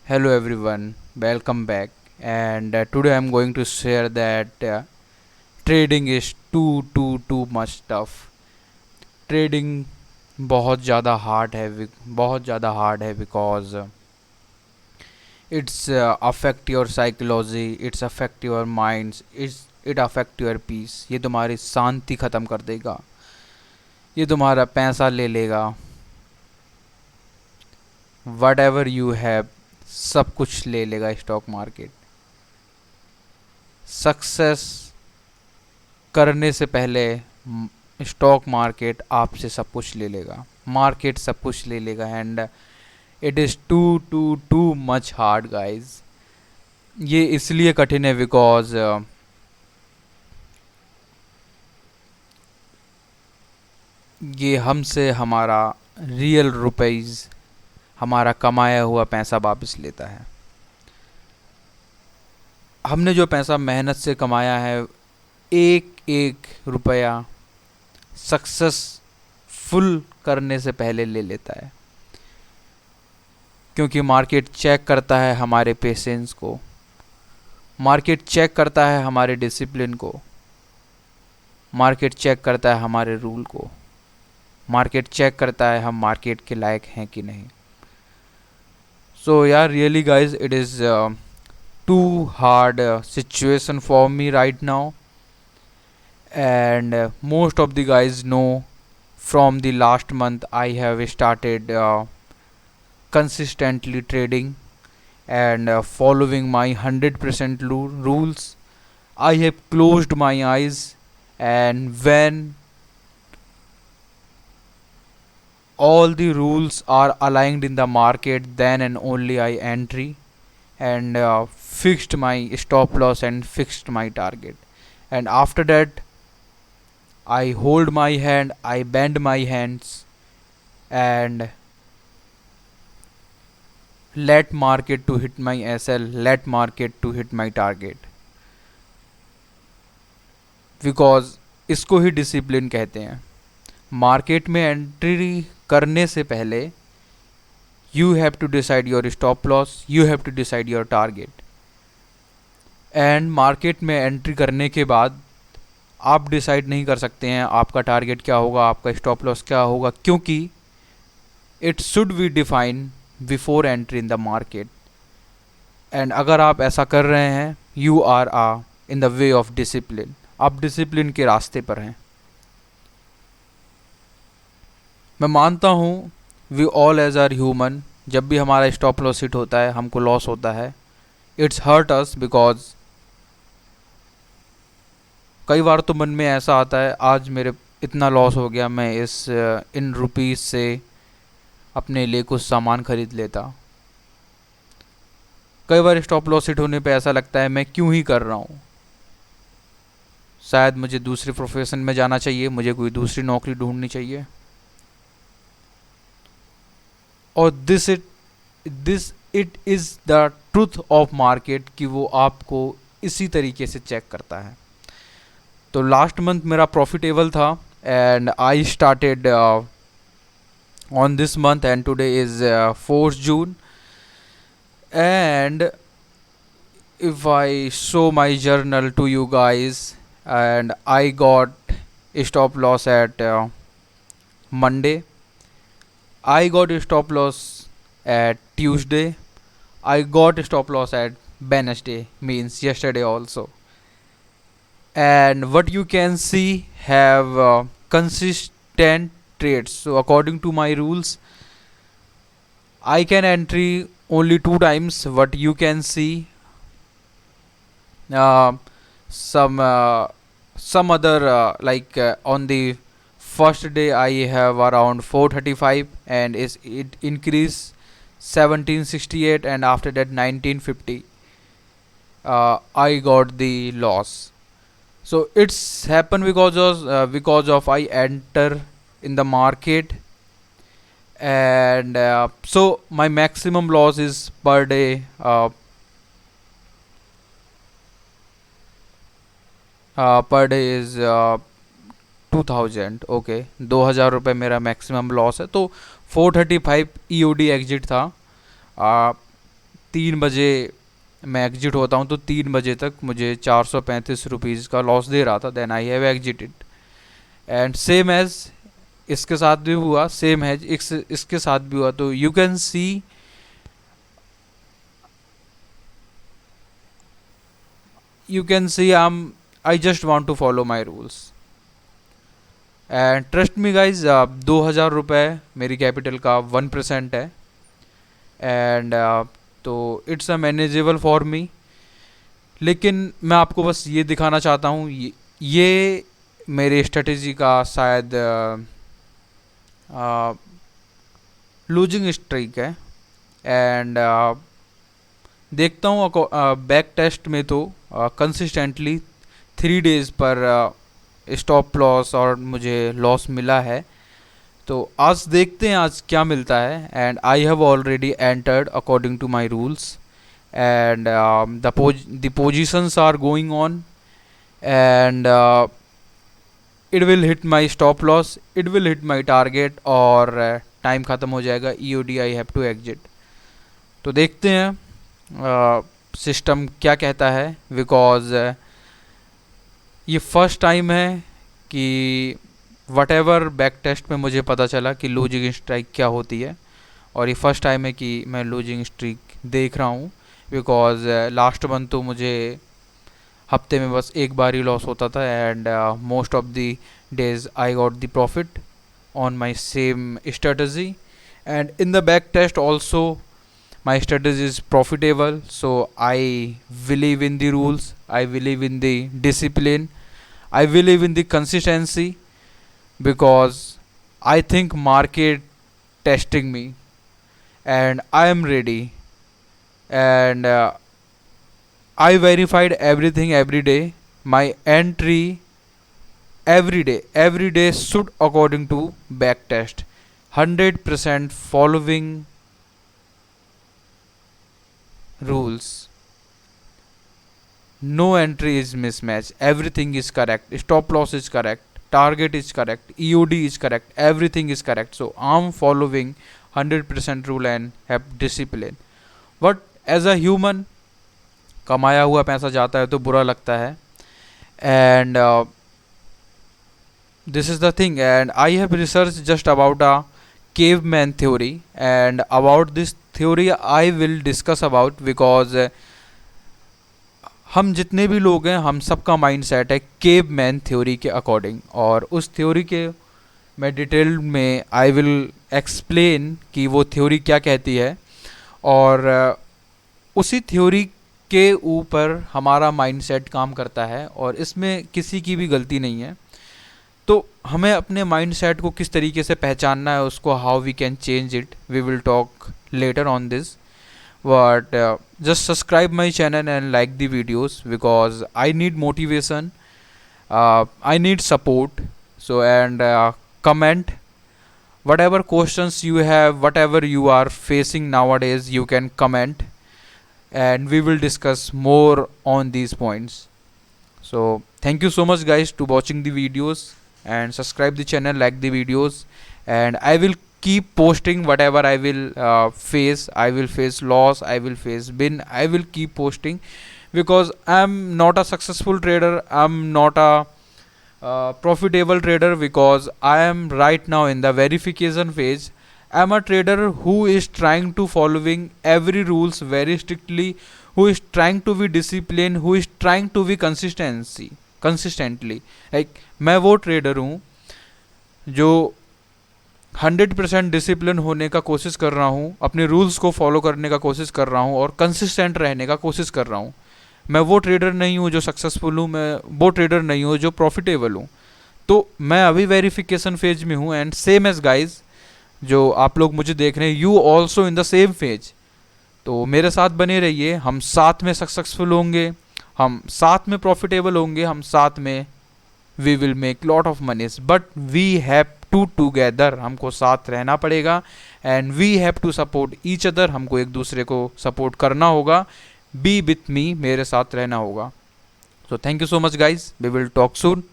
Hello everyone, welcome back. And today I'm going to share that trading is too much tough. Trading बहुत ज़्यादा hard है बहुत ज़्यादा hard है because it's affect your psychology, it's affect your minds, it affect your peace. ये तुम्हारी शांति ख़त्म कर देगा, ये तुम्हारा पैसा ले लेगा, वट एवर यू हैव सब कुछ ले लेगा स्टॉक मार्केट। सक्सेस करने से पहले स्टॉक मार्केट आपसे सब कुछ ले लेगा, मार्केट सब कुछ ले लेगा। And it is too much hard guys. ये इसलिए कठिन है बिकॉज ये हमसे हमारा रियल रुपीज़, हमारा कमाया हुआ पैसा वापस लेता है। हमने जो पैसा मेहनत से कमाया है, एक एक रुपया सक्सेसफुल करने से पहले ले लेता है, क्योंकि मार्केट चेक करता है हमारे पेशेंस को, मार्केट चेक करता है हमारे डिसिप्लिन को, मार्केट चेक करता है हमारे रूल को, मार्केट चेक करता है हम मार्केट के लायक हैं कि नहीं। सो यार really guys, it is too hard situation for me right now. And most of the guys know from the last month I have started consistently trading and following my 100% rules. I have closed my eyes, and when all the rules are aligned in the market, then and only I entry and fixed my stop loss and fixed my target. And after that, I hold my hand, I bend my hands, and let market to hit my SL, let market to hit my target. Because इसको ही discipline कहते हैं। Market में entry करने से पहले you have to decide your stop loss, you have to decide your target. And market में entry करने के बाद आप डिसाइड नहीं कर सकते हैं आपका टारगेट क्या होगा, आपका स्टॉप लॉस क्या होगा, क्योंकि it should be define before entry in the market. And अगर आप ऐसा कर रहे हैं, you are in the way of discipline, आप डिसिप्लिन के रास्ते पर हैं। मैं मानता हूँ we all as are human, जब भी हमारा स्टॉप लॉस हिट होता है, हमको लॉस होता है, इट्स हर्ट अस बिकॉज कई बार तो मन में ऐसा आता है आज मेरे इतना लॉस हो गया, मैं इन रुपीस से अपने लिए कुछ सामान खरीद लेता। कई बार स्टॉप लॉस हिट होने पे ऐसा लगता है मैं क्यों ही कर रहा हूँ, शायद मुझे दूसरे प्रोफेशन में जाना चाहिए, मुझे कोई दूसरी नौकरी ढूंढनी चाहिए। और this it is the truth of market कि वो आपको इसी तरीके से चेक करता है। तो लास्ट मंथ मेरा प्रॉफिटेबल था and I started on this month and today is 4th June। and if I show my journal to you guys, and I got a stop loss at Monday, I got a stop loss at Tuesday, I got a stop loss at Wednesday, means yesterday also. And what you can see have consistent trades. So according to my rules, I can entry only 2 times. What you can see, uh, some other on the first day I have around 435 and is it increase 1768, and after that 1950 I got the loss. So it's happened because of I enter in the market. And so my maximum loss is per day is 2000। Okay, 2000 रुपये मेरा maximum loss है। तो 435 EOD exit था। 3 बजे मैं exit होता हूँ तो 3 बजे तक मुझे 435 रुपीज़ का लॉस दे रहा था, then I have exited. And same as इसके साथ भी हुआ, सेम है इसके साथ भी हुआ। तो you can see I just want to follow my rules and trust me guys, 2,000 रुपये मेरी कैपिटल का 1% है एंड तो it's a manageable for me. लेकिन मैं आपको बस ये दिखाना चाहता हूँ, ये मेरे स्ट्रेटेजी का शायद लूजिंग स्ट्रीक है। एंड देखता हूँ बैक टेस्ट में तो कंसिस्टेंटली 3 डेज़ पर स्टॉप लॉस और मुझे लॉस मिला है। तो आज देखते हैं आज क्या मिलता है। And I have already entered according to my rules and the positions are going on and it will hit my stop loss, it will hit my target और टाइम ख़त्म हो जाएगा, EOD I have to exit. तो देखते हैं system क्या कहता है, बिकॉज ये फर्स्ट टाइम है कि वट एवर बैक टेस्ट में मुझे पता चला कि लूजिंग स्ट्राइक क्या होती है, और ये फर्स्ट टाइम है कि मैं लूजिंग स्ट्रीक देख रहा हूँ। बिकॉज लास्ट मंथ तो मुझे हफ्ते में बस एक बार ही लॉस होता था and most of the days I got the profit on my same strategy. And in the back test also my strategy is profitable, so I believe in the rules, I believe in the discipline, I believe in the consistency, because I think market testing me and I am ready and I verified everything every day. My entry every day should according to back test, 100% following rules, no entry is mismatch, everything is correct, stop loss is correct, target is correct, EOD is correct, everything is correct. So I'm following 100% rule and have discipline. But as a human, कमाया हुआ पैसा जाता है तो बुरा लगता है and this is the thing. And I have researched just about a caveman theory and about this theory I will discuss about, because हम जितने भी लोग हैं हम सबका माइंड सेट है केवमैन थ्योरी के अकॉर्डिंग, और उस थ्योरी के मैं डिटेल में आई विल एक्सप्लेन कि वो थ्योरी क्या कहती है, और उसी थ्योरी के ऊपर हमारा माइंड सेट काम करता है और इसमें किसी की भी गलती नहीं है। तो हमें अपने माइंड सेट को किस तरीके से पहचानना है उसको, how we can change it, we will talk later on this. But just subscribe my channel and like the videos, because I need motivation, I need support. So and comment whatever questions you have, whatever you are facing nowadays, you can comment and we will discuss more on these points. So thank you so much guys to watching the videos and subscribe the channel, like the videos, and I will keep posting whatever I will face. I will face loss, I will face win, I will keep posting, because I'm not a successful trader, I'm not a profitable trader, because I am right now in the verification phase. I'm a trader who is trying to following every rules very strictly, who is trying to be disciplined, who is trying to be consistently. Like मैं वो trader हूँ जो 100% discipline होने का कोशिश कर रहा हूँ, अपने रूल्स को फॉलो करने का कोशिश कर रहा हूँ और कंसिस्टेंट रहने का कोशिश कर रहा हूँ। मैं वो ट्रेडर नहीं हूँ जो सक्सेसफुल हूँ, मैं वो ट्रेडर नहीं हूँ जो प्रॉफिटेबल हूँ। तो मैं अभी वेरिफिकेशन फेज में हूँ एंड सेम एज गाइज जो आप लोग मुझे देख रहे हैं, you also in the same phase. तो मेरे साथ बने रहिए, हम साथ में सक्सेसफुल होंगे, हम साथ में प्रॉफिटेबल होंगे, हम साथ में we will make lot of moneys, but we have to together, हमको साथ रहना पड़ेगा and we have to support each other, हमको एक दूसरे को सपोर्ट करना होगा, बी विथ मी, मेरे साथ रहना होगा। So thank you so much guys, we will talk soon.